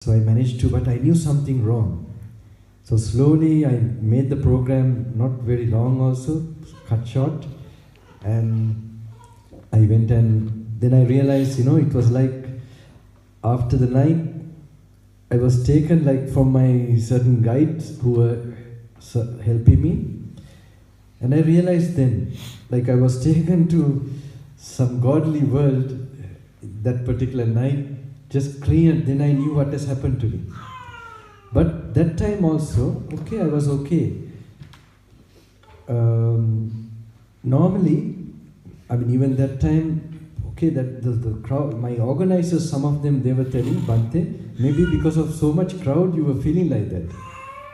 So I managed to, but I knew something wrong. So slowly I made the program not very long also, cut short. And I went, and then I realized, it was like after the night, I was taken like from my certain guides who were helping me. And I realized then, like I was taken to some godly world that particular night, just cleared, then I knew what has happened to me. But that time also, I was okay. Normally, even that time, that the crowd, my organizers, some of them, they were telling, Bhante, maybe because of so much crowd, you were feeling like that.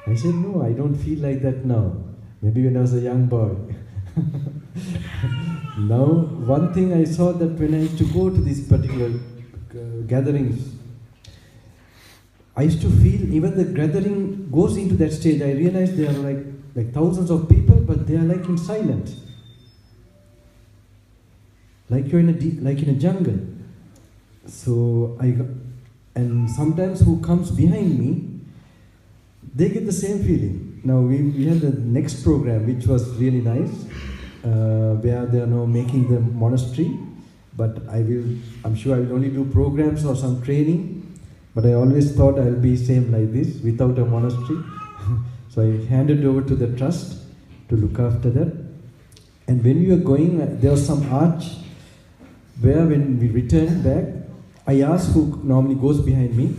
I said, no, I don't feel like that now. Maybe when I was a young boy. Now, one thing I saw that when I used to go to these particular gatherings, I used to feel, even the gathering goes into that stage, I realized there are like thousands of people, but they are like in silence. Like you're in a jungle. So and sometimes who comes behind me, they get the same feeling. Now we had the next program, which was really nice, where they are now making the monastery. But I'm sure I will only do programs or some training. But I always thought I'll be same like this, without a monastery. So I handed over to the trust to look after that. And when we were going, there was some arch where when we returned back, I asked who normally goes behind me,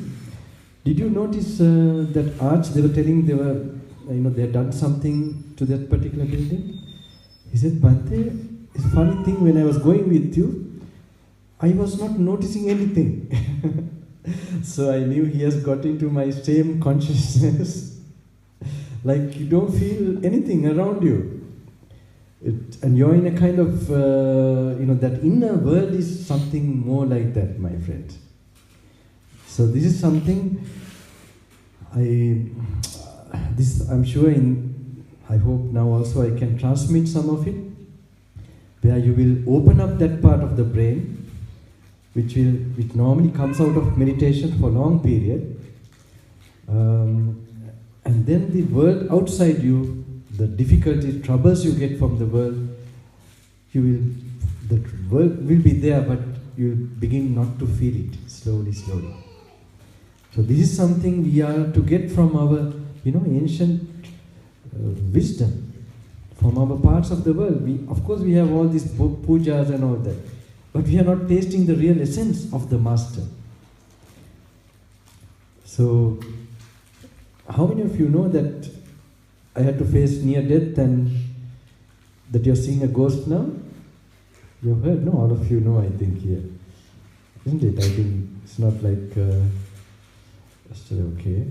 did you notice that arch? They were telling they had done something to that particular building. He said, Bhante, it's a funny thing, when I was going with you, I was not noticing anything. So I knew he has got into my same consciousness. Like you don't feel anything around you. And you're in a kind of, that inner world is something more like that, my friend. So this is something I'm sure I hope now also I can transmit some of it, where you will open up that part of the brain which normally comes out of meditation for a long period, and then the world outside you, the difficulties, troubles you get from the world, the world will be there, but you begin not to feel it slowly. So this is something we are to get from our, ancient wisdom, from our parts of the world. Of course, we have all these pujas and all that, but we are not tasting the real essence of the Master. So, how many of you know that I had to face near death and that you're seeing a ghost now? You've heard? No, all of you know, I think, here. Isn't it? I think it's not like, still okay.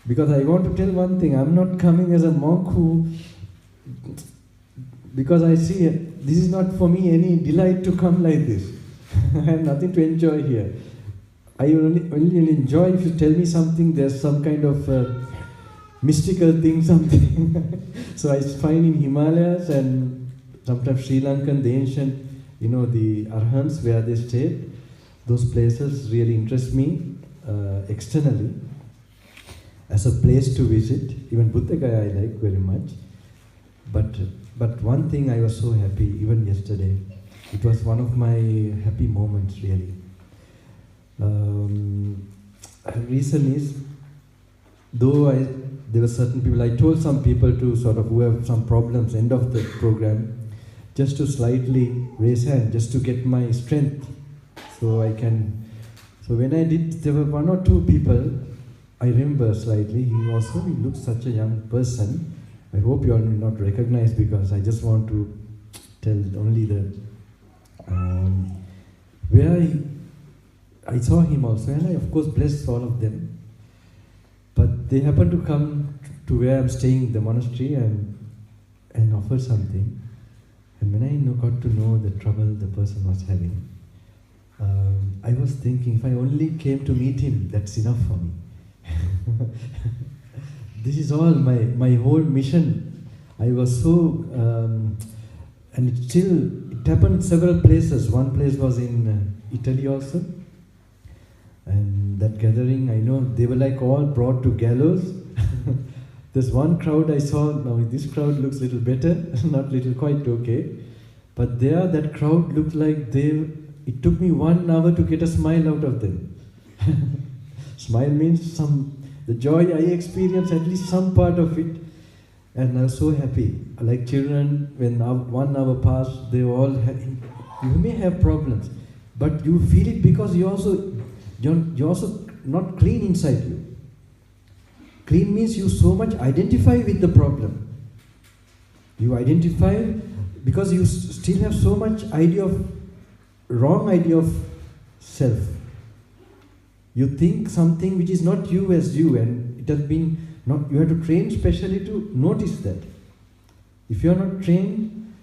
Because I want to tell one thing, I'm not coming as a monk because I see this is not for me any delight to come like this. I have nothing to enjoy here. I only enjoy if you tell me something, there's some kind of mystical thing, something. So I find in Himalayas and sometimes Sri Lankan, the ancient, the Arhants where they stayed, those places really interest me externally as a place to visit. Even Buddha Gaya I like very much. But one thing I was so happy, even yesterday, it was one of my happy moments really. Reason is, though there were certain people, I told some people to sort of, who have some problems, end of the program, just to slightly raise hand, just to get my strength, so when I did, there were one or two people, I remember slightly, he looked such a young person. I hope you are not recognized, because I just want to tell only where I saw him also, and I of course blessed all of them. But they happened to come to where I'm staying, the monastery, and offer something. And when I got to know the trouble the person was having, I was thinking, if I only came to meet him, that's enough for me. This is all my whole mission. I was so, and it happened several places. One place was in Italy also. And that gathering, I know, they were like all brought to gallows. There's one crowd I saw, now this crowd looks a little better, not little, quite okay. But there, that crowd looked like it took me 1 hour to get a smile out of them. Smile means the joy I experienced, at least some part of it. And I was so happy. Like children, when 1 hour passed, they all you may have problems, but you feel it because you're also not clean inside you. Clean means you so much identify with the problem. You identify because you still have so much wrong idea of self. You think something which is not you as you, and it has been you have to train specially to notice that. If you are not trained,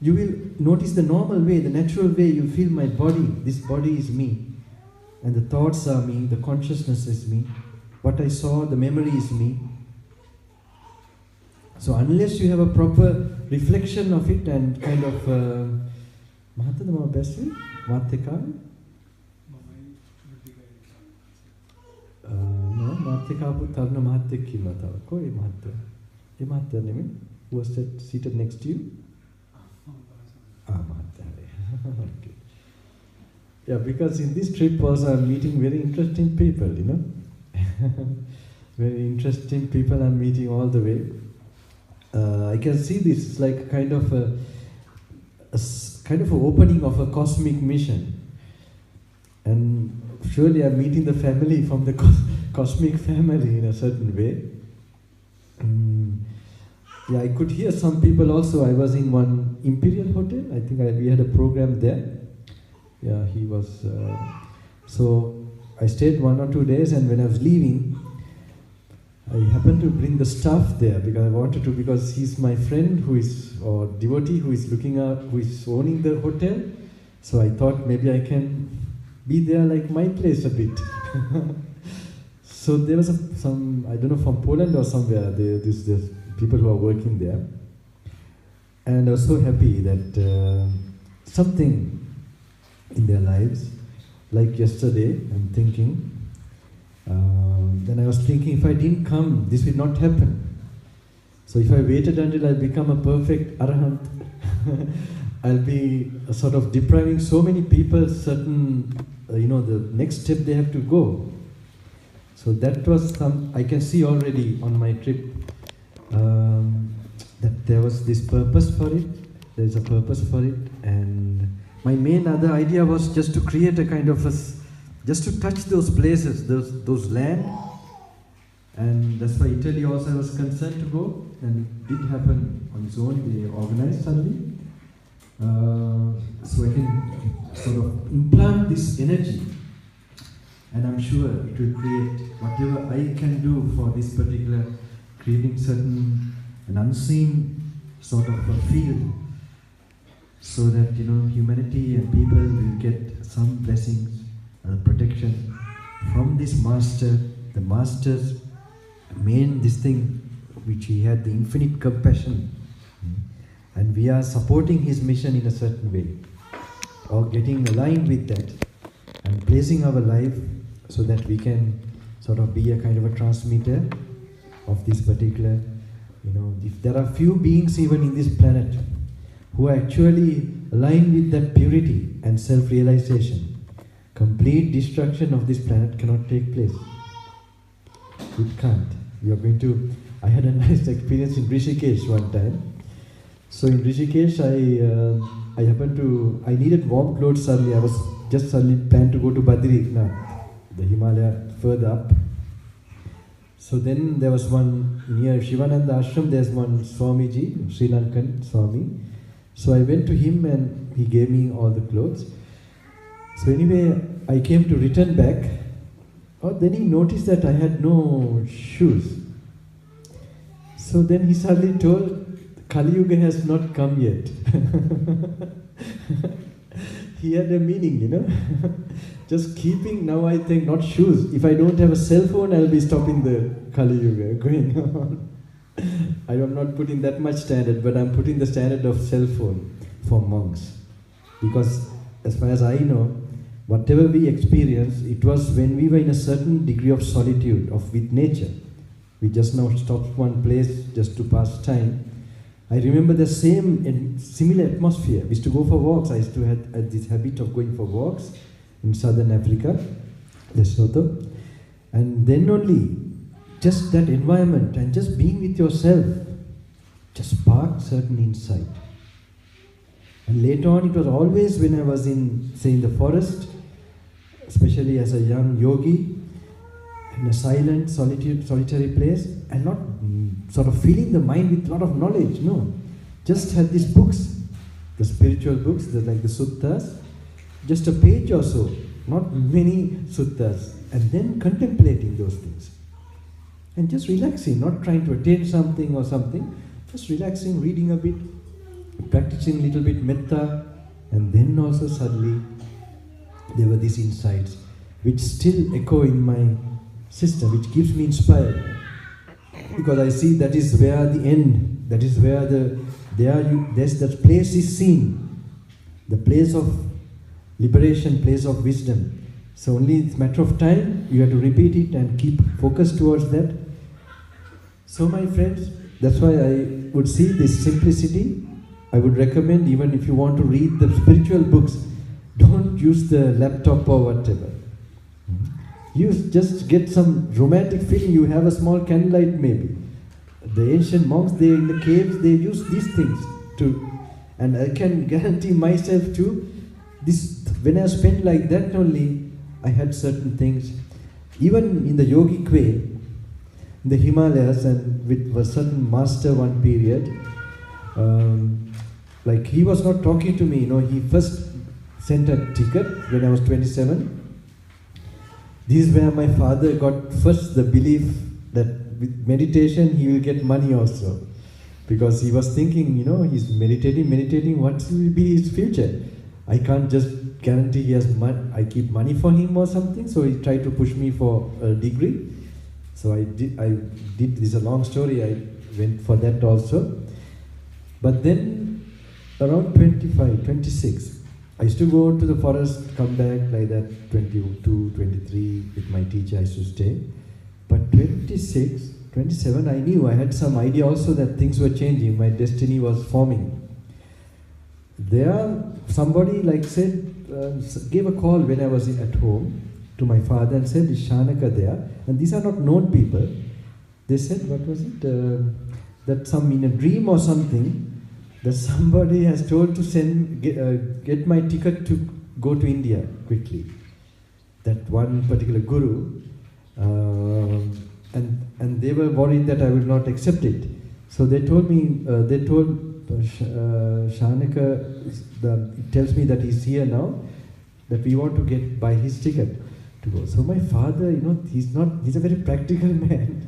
you will notice the normal way, the natural way. You feel my body, this body is me, and the thoughts are me, the consciousness is me, what I saw, the memory is me. So unless you have a proper reflection of it and kind of who was seated next to you? Okay. Yeah, because in this trip also I'm meeting very interesting people, you know. Very interesting people I'm meeting all the way. I can see this is like kind of a opening of a cosmic mission. And surely I'm meeting the family from the cosmic family in a certain way. Yeah, I could hear some people also. I was in one Imperial Hotel. I think we had a program there. Yeah, he was. So I stayed 1 or 2 days, and when I was leaving, I happened to bring the staff there because I wanted to, because he's my friend or devotee who is who is owning the hotel. So I thought maybe I can be there like my place a bit. So there was some, I don't know, from Poland or somewhere, there's people who are working there. And I was so happy that something in their lives, like yesterday, I'm thinking, then I was thinking, if I didn't come, this would not happen. So if I waited until I become a perfect arahant, I'll be sort of depriving so many people certain, the next step they have to go. So that was I can see already on my trip that there was this purpose for it. There's a purpose for it, and my main other idea was just to create a kind of just to touch those places, those land, and that's why Italy also I was concerned to go, and it did happen on its own. They organized suddenly, so I can sort of implant this energy, and I'm sure it will create whatever I can do for this particular, creating an unseen sort of a field, so that humanity and people will get some blessings, protection from this master. The master's this thing which he had, the infinite compassion, and we are supporting his mission in a certain way, or getting aligned with that and placing our life so that we can sort of be a kind of a transmitter of this particular, if there are few beings even in this planet who are actually aligned with that purity and self-realization, complete destruction of this planet cannot take place. It can't. I had a nice experience in Rishikesh one time. So in Rishikesh, I needed warm clothes suddenly. I was just suddenly planned to go to Badrinath, the Himalaya further up. So then there was one near Shivananda Ashram, there's one Swamiji, Sri Lankan Swami. So I went to him and he gave me all the clothes. So anyway, I came to return back. Then he noticed that I had no shoes. So then he suddenly told, Kali Yuga has not come yet. He had a meaning, Just keeping, now I think, not shoes. If I don't have a cell phone, I'll be stopping the Kali Yuga going on. I'm not putting that much standard, but I'm putting the standard of cell phone for monks. Because as far as I know, whatever we experienced, it was when we were in a certain degree of solitude with nature. We just now stopped one place just to pass time. I remember the same and similar atmosphere. We used to go for walks. I used to have this habit of going for walks in southern Africa, Lesotho. And then only, just that environment and just being with yourself just sparked certain insight. And later on, it was always when I was in, say, in the forest, especially as a young yogi, in a silent, solitary place, and not sort of filling the mind with a lot of knowledge, no. Just had these books, the spiritual books, like the suttas, just a page or so, not many suttas, and then contemplating those things. And just relaxing, not trying to attain something or something, just relaxing, reading a bit, practicing a little bit metta, and then also suddenly there were these insights which still echo in my system, which keeps me inspired. Because I see that is where the end, that is where that place is seen, the place of liberation, place of wisdom. So only it's a matter of time, you have to repeat it and keep focused towards that. So my friends, that's why I would see this simplicity. I would recommend, even if you want to read the spiritual books, don't use the laptop or whatever. You just get some romantic feeling. You have a small candlelight maybe. The ancient monks, they in the caves, they use these things to, and I can guarantee myself too, this, when I spent like that only, I had certain things. Even in the yogic way, in the Himalayas, and with a certain master one period, like he was not talking to me, you know, he first sent a ticket when I was 27. This is where my father got first the belief that with meditation he will get money also. Because he was thinking, you know, he's meditating, what will be his future? I can't just guarantee he has money, I keep money for him or something, so he tried to push me for a degree. So I did, this is a long story, I went for that also. But then, around 25, 26, I used to go to the forest, come back like that, 22, 23, with my teacher I used to stay. But 26, 27, I knew, I had some idea also that things were changing, my destiny was forming. There, somebody like said, gave a call when I was at home to my father and said, is Shanaka there? And these are not known people. They said, what was it? That some in a dream or something, that somebody has told to send, get my ticket to go to India quickly. That one particular guru, and they were worried that I would not accept it. So they told me, Shanaka, it tells me that he's here now, that we want to buy his ticket to go. So my father, you know, he's a very practical man,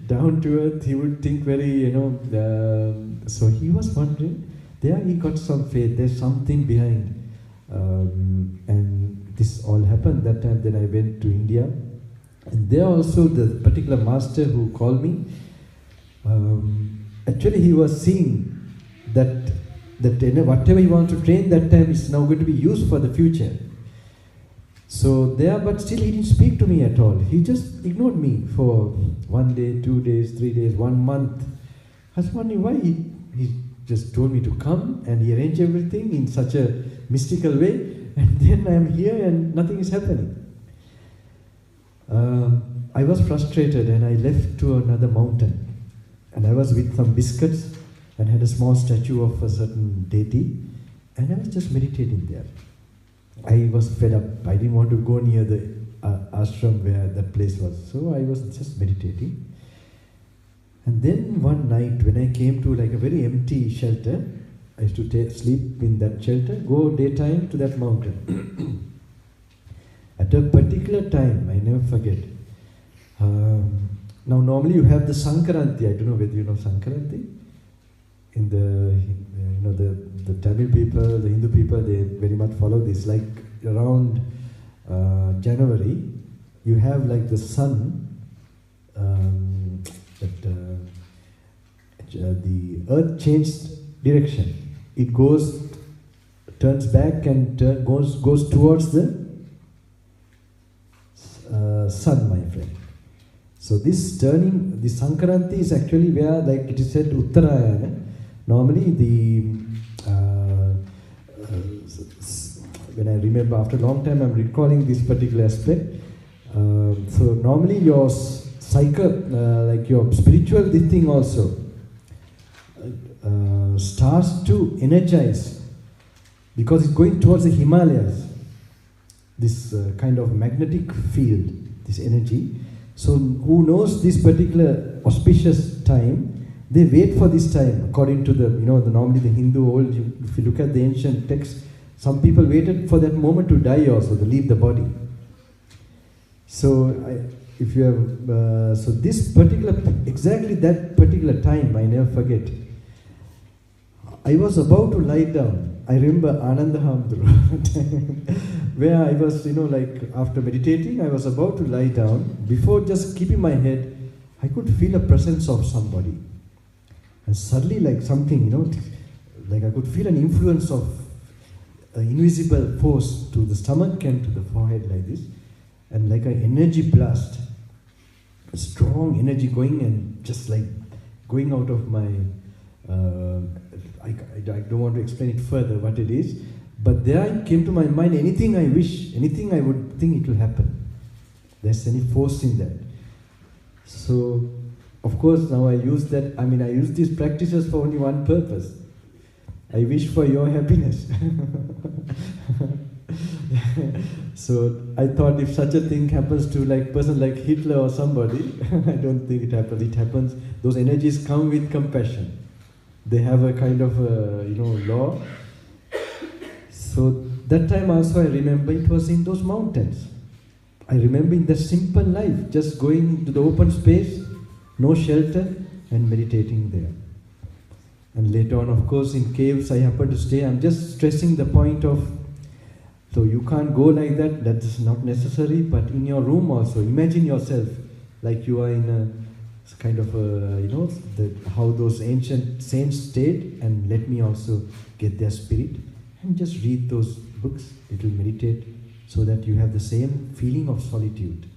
down to earth, he would think very, you know, so he was wondering, there he got some faith, there's something behind. And this all happened that time. Then I went to India, and there also the particular master who called me, actually he was seeing that whatever he wants to train that time is now going to be used for the future. So there, but still he didn't speak to me at all. He just ignored me for 1 day, 2 days, 3 days, 1 month. I was wondering why he just told me to come, and he arranged everything in such a mystical way, and then I am here and nothing is happening. I was frustrated and I left to another mountain, and I was with some biscuits and had a small statue of a certain deity, and I was just meditating there. I was fed up. I didn't want to go near the ashram where that place was, so I was just meditating. And then one night when I came to like a very empty shelter, I used to sleep in that shelter, go daytime to that mountain. At a particular time, I never forget. Now normally you have the Sankaranti, I don't know whether you know Sankaranti. In the Tamil people, the Hindu people, they very much follow this. Like around January, you have like the sun, the earth changed direction. It goes turns back and goes towards the sun, my friend. So this turning, the Sankaranti is actually where, like it is said, Uttarayana. Normally when I remember, after a long time I'm recalling this particular aspect. So normally your cycle, like your spiritual this thing also starts to energize because it's going towards the Himalayas. This kind of magnetic field, this energy. So who knows this particular auspicious time, they wait for this time according to the, normally the Hindu old, if you look at the ancient texts, some people waited for that moment to die also, to leave the body. So if you have, so this particular, exactly that particular time, I never forget. I was about to lie down. I remember Ananda Hamdru, where I was, like after meditating, I was about to lie down. Before just keeping my head, I could feel a presence of somebody. And suddenly, like something, like I could feel an influence of an invisible force to the stomach and to the forehead like this. And like an energy blast, a strong energy going and just like going out of my, I don't want to explain it further what it is, but there came to my mind, anything I wish, anything I would think it will happen. There's any force in that. So, of course, now I use that, I use these practices for only one purpose. I wish for your happiness. So I thought if such a thing happens to like person like Hitler or somebody, I don't think it happens. It happens, those energies come with compassion. They have a kind of law. So that time also I remember it was in those mountains. I remember in the simple life, just going to the open space, no shelter, and meditating there. And later on, of course, in caves I happened to stay. I'm just stressing the point of, so you can't go like that, that is not necessary, but in your room also, imagine yourself like you are in a kind of how those ancient saints stayed, and let me also get their spirit and just read those books, it will meditate so that you have the same feeling of solitude.